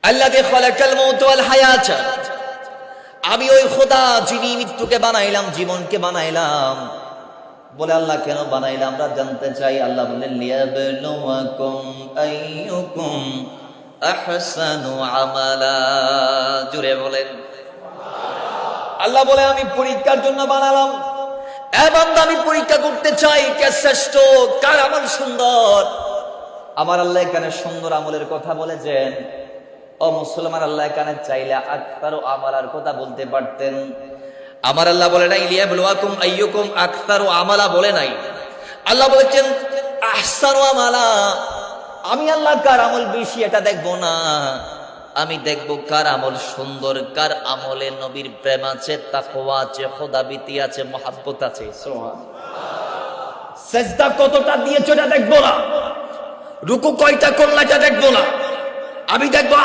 আল্লাযী খালাকাল মাউত ওয়াল হায়াত, আমি ওই খোদা যিনি মৃত্যুকে বানাইলাম, জীবনকে বানাইলাম। বলে আল্লাহ কেন বানাইলাম আমরা জানতে চাই। আল্লাহ বলেন লিয়াবলুয়াকুম আইয়ুকুম আহসানু আমালা। জুড়ে বলেন আল্লাহ বলে আমি পরীক্ষার জন্য বানালাম। এ বান্দা, আমি পরীক্ষা করতে চাই কে শ্রেষ্ঠ, কার আমল সুন্দর। আমার আল্লাহ এখানে সুন্দর আমলের কথা বলেছেন। ও মুসলমান, আল্লাহ এখানে চাইলে আকতারু আমালার কথা বলতে পারতেন। আমার আল্লাহ বলে নাই লিয়াবলুয়াকুম আইয়ুকুম আকতারু আমালা বলে নাই। আল্লাহ বলেছেন আহসানু আমালা। আমি আল্লাহ কার আমল বেশি এটা দেখবো না, আমি দেখবো কার আমল সুন্দর, কার আমলে নবীর প্রেম আছে, তাকওয়া আছে, খোদাভীতি আছে, মহব্বত আছে। সুবহানাল্লাহ। সিজদা কতটা দিয়েছো এটা দেখবো না, রুকু কয়টা করলা এটা দেখবো না, আমি দেখবো